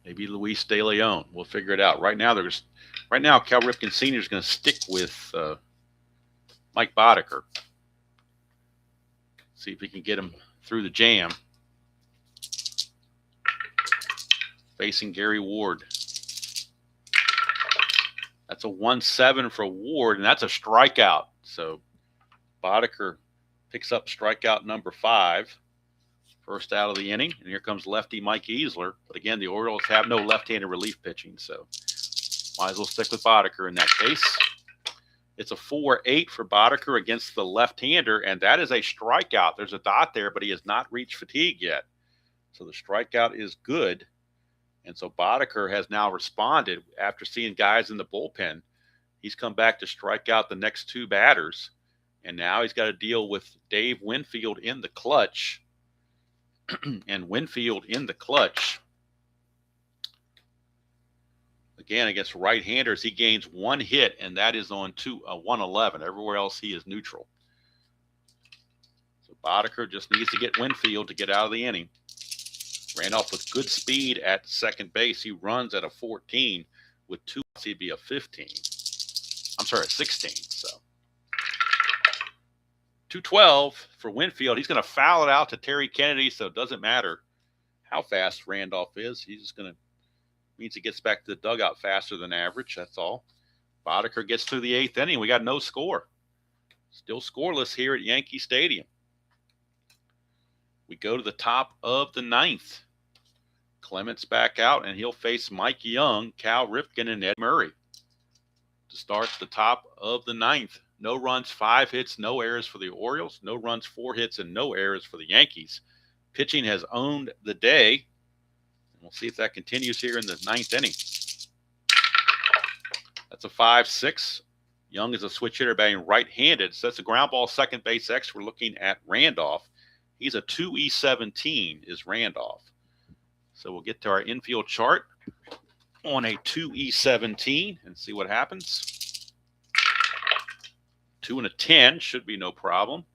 Maybe Luis De Leon. We'll figure it out. Right now, Cal Ripken Sr. is going to stick with Mike Boddicker. See if he can get him through the jam. Facing Gary Ward. That's a 1-7 for Ward, and that's a strikeout. So Boddicker picks up strikeout number 5. First out of the inning. And here comes lefty Mike Easler. But again, the Orioles have no left-handed relief pitching, so might as well stick with Boddicker in that case. It's a 4-8 for Boddicker against the left-hander, and that is a strikeout. There's a dot there, but he has not reached fatigue yet. So the strikeout is good. And so Boddicker has now responded after seeing guys in the bullpen. He's come back to strike out the next 2 batters. And now he's got to deal with Dave Winfield in the clutch. And Winfield in the clutch, again, against right-handers, he gains 1 hit, and that is on 111. Everywhere else, he is neutral. So Boddicker just needs to get Winfield to get out of the inning. Randolph with good speed at second base. He runs at a 14. With 2 outs, he'd be a 15. I'm sorry, a 16. So 212 for Winfield. He's going to foul it out to Terry Kennedy, so it doesn't matter how fast Randolph is. He's just going to means he gets back to the dugout faster than average. That's all. Boddicker gets through the 8th inning. We got no score. Still scoreless here at Yankee Stadium. We go to the top of the 9th. Clement's back out, and he'll face Mike Young, Cal Ripken, and Ed Murray to start the top of the 9th. No runs, 5 hits, no errors for the Orioles. No runs, 4 hits, and no errors for the Yankees. Pitching has owned the day. We'll see if that continues here in the 9th inning. That's a 5-6. Young is a switch hitter batting right-handed. So that's a ground ball second base X. We're looking at Randolph. He's a 2E17 is Randolph. So we'll get to our infield chart on a 2E17 and see what happens. 2 and a 10 should be no problem.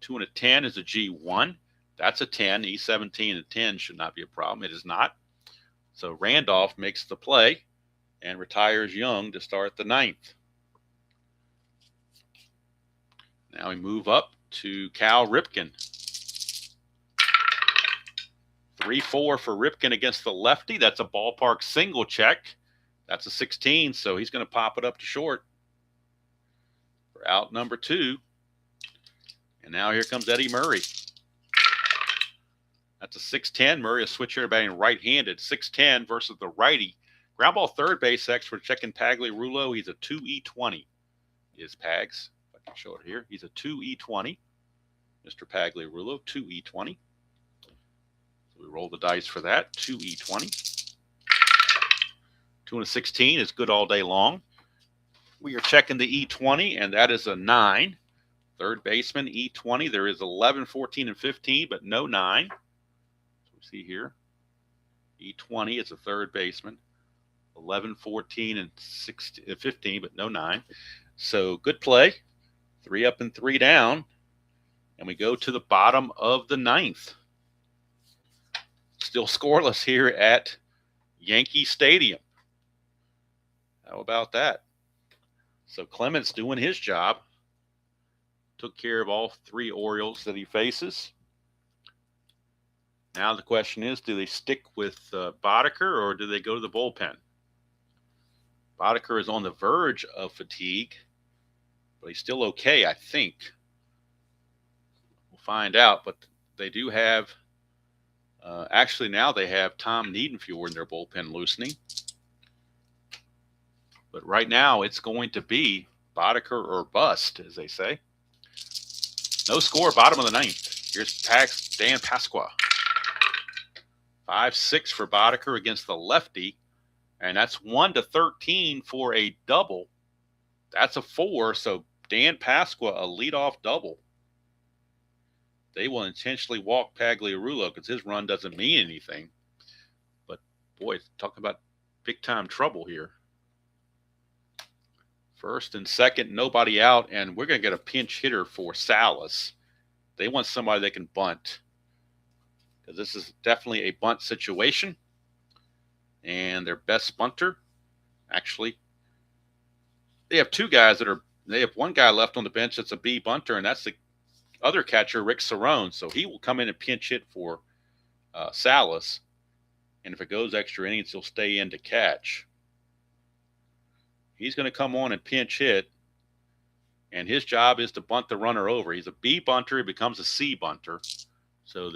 2 and a 10 is a G1. That's a 10. E17 and a 10 should not be a problem. It is not. So Randolph makes the play and retires Young to start the 9th. Now we move up to Cal Ripken. 3-4 for Ripken against the lefty. That's a ballpark single check. That's a 16, so he's going to pop it up to short for out number 2. And now here comes Eddie Murray. That's a 6-10. Murray, a switch hitter batting right-handed. 6-10 versus the righty. Ground ball third base X for checking Pagliarulo. He's a 2E20. Is Pags. If I can show it here. He's a 2E20. Mr. Pagliarulo, 2E20. So We roll the dice for that. 2E20. 2 and a 16 is good all day long. We are checking the E20, and that is a 9. Third baseman, E20. There is 11, 14, and 15, but no 9. So we see here, E20 is a third baseman. 11, 14, and 16, 15, but no 9. So good play. 3 up and 3 down. And we go to the bottom of the 9th. Still scoreless here at Yankee Stadium. How about that? So Clemens doing his job. Took care of all 3 Orioles that he faces. Now the question is, do they stick with Boddicker or do they go to the bullpen? Boddicker is on the verge of fatigue, but he's still okay, I think. We'll find out, but they do have, actually now they have Tom Niedenfuhr in their bullpen loosening. But right now it's going to be Boddicker or bust, as they say. No score, bottom of the 9th. Here's Dan Pasqua. 5-6 for Boddicker against the lefty. And that's 1-13 for a double. That's a 4. So Dan Pasqua, a leadoff double. They will intentionally walk Pagliarulo because his run doesn't mean anything. But boy, talk about big time trouble here. First and second, nobody out, and we're going to get a pinch hitter for Salas. They want somebody that can bunt because this is definitely a bunt situation. And their best bunter, actually, they have 2 guys they have 1 guy left on the bench that's a B bunter, and that's the other catcher, Rick Cerrone. So he will come in and pinch hit for Salas. And if it goes extra innings, he'll stay in to catch. He's going to come on and pinch hit, and his job is to bunt the runner over. He's a B bunter. He becomes a C bunter. So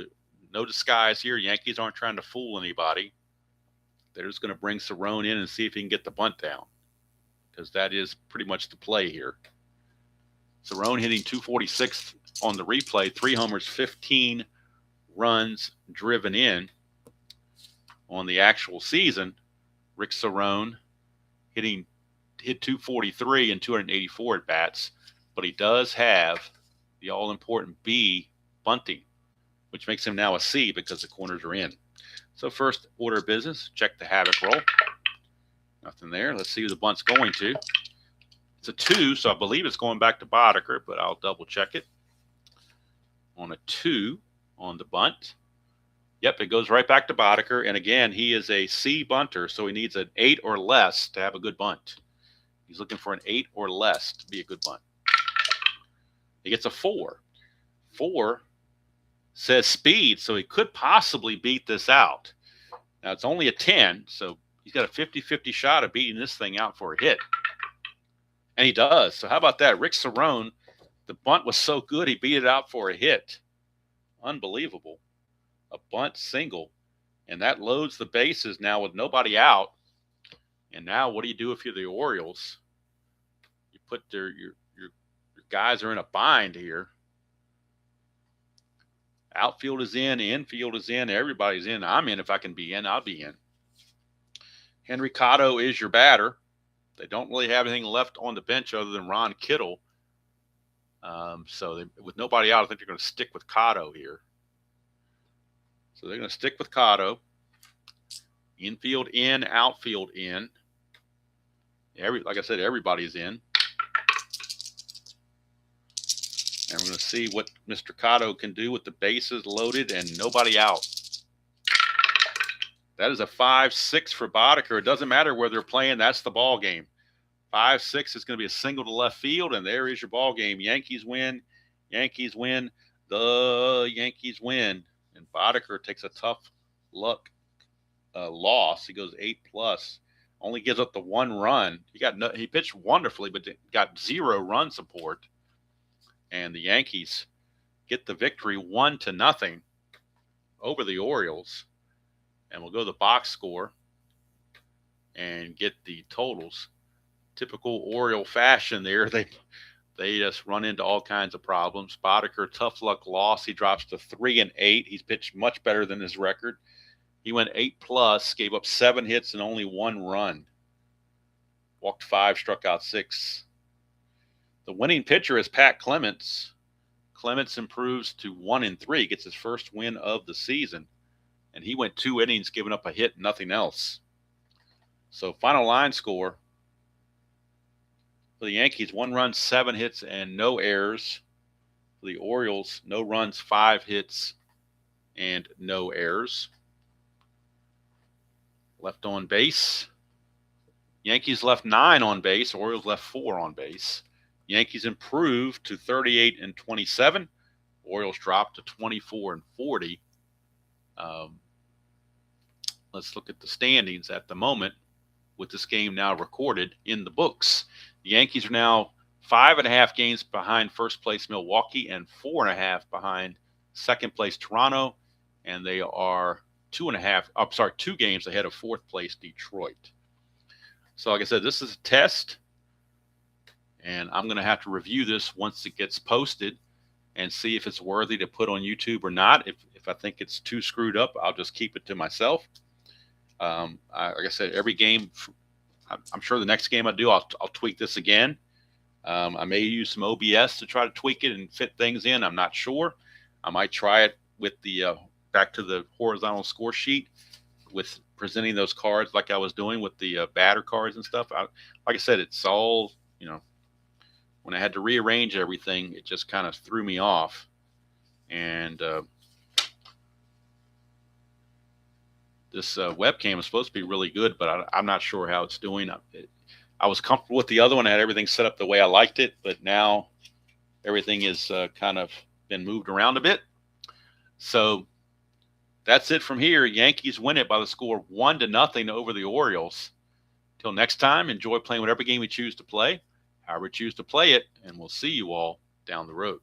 no disguise here. Yankees aren't trying to fool anybody. They're just going to bring Cerrone in and see if he can get the bunt down, because that is pretty much the play here. Cerrone hitting 246 on the replay, 3 homers, 15 runs driven in. On the actual season, Rick Cerrone hit 243 and 284 at bats, but he does have the all-important B bunting, which makes him now a C because the corners are in. So first order of business, check the havoc roll. Nothing there. Let's see who the bunt's going to. It's a 2, so I believe it's going back to Boddicker, but I'll double check it. On a 2 on the bunt. Yep, it goes right back to Boddicker. And again, he is a C bunter, so he needs an 8 or less to have a good bunt. He's looking for an 8 or less to be a good bunt. He gets a 4. 4 says speed, so he could possibly beat this out. Now, it's only a 10, so he's got a 50-50 shot of beating this thing out for a hit. And he does. So how about that? Rick Cerrone, the bunt was so good, he beat it out for a hit. Unbelievable. A bunt single. And that loads the bases now with nobody out. And now what do you do if you're the Orioles? You put your guys are in a bind here. Outfield is in, infield is in, everybody's in. I'm in. If I can be in, I'll be in. Henry Cotto is your batter. They don't really have anything left on the bench other than Ron Kittle. With nobody out, I think they're going to stick with Cotto here. So they're going to stick with Cotto. Infield in, outfield in. Like I said, everybody's in. And we're going to see what Mr. Cotto can do with the bases loaded and nobody out. That is a 5-6 for Boddicker. It doesn't matter where they're playing. That's the ball game. 5-6 is going to be a single to left field, and there is your ball game. Yankees win. Yankees win. The Yankees win. And Boddicker takes a tough luck loss. He goes 8+. Only gives up the 1 run. He pitched wonderfully, but got 0 run support. And the Yankees get the victory 1-0 over the Orioles. And we'll go to the box score and get the totals. Typical Oriole fashion there. They They just run into all kinds of problems. Boddicker, tough luck loss. He drops to 3-8. He's pitched much better than his record. He went 8+, gave up 7 hits and only 1 run. Walked 5, struck out 6. The winning pitcher is Pat Clements. Clements improves to 1-3, gets his first win of the season. And he went 2 innings, giving up a hit, nothing else. So final line score for the Yankees, 1 run, 7 hits, and no errors. For the Orioles, no runs, 5 hits, and no errors. Left on base. Yankees left 9 on base. Orioles left 4 on base. Yankees improved to 38-27. Orioles dropped to 24-40. Let's look at the standings at the moment with this game now recorded in the books. The Yankees are now 5.5 games behind first place Milwaukee and 4.5 behind second place Toronto, and they are 2 games ahead of fourth place Detroit. So like I said, this is a test, and I'm going to have to review this once it gets posted and see if it's worthy to put on YouTube or not. If I think it's too screwed up, I'll just keep it to myself. Like I said, every game, I'm sure the next game I do, I'll tweak this again. I may use some OBS to try to tweak it and fit things in. I'm not sure. I might try it with the back to the horizontal score sheet with presenting those cards like I was doing with the batter cards and stuff. Like I said, it's all, when I had to rearrange everything, it just kind of threw me off. And this webcam is supposed to be really good, but I'm not sure how it's doing. I was comfortable with the other one. I had everything set up the way I liked it, but now everything is kind of been moved around a bit. So that's it from here. Yankees win it by the score 1-0 over the Orioles. Till next time, enjoy playing whatever game you choose to play, however you choose to play it, and we'll see you all down the road.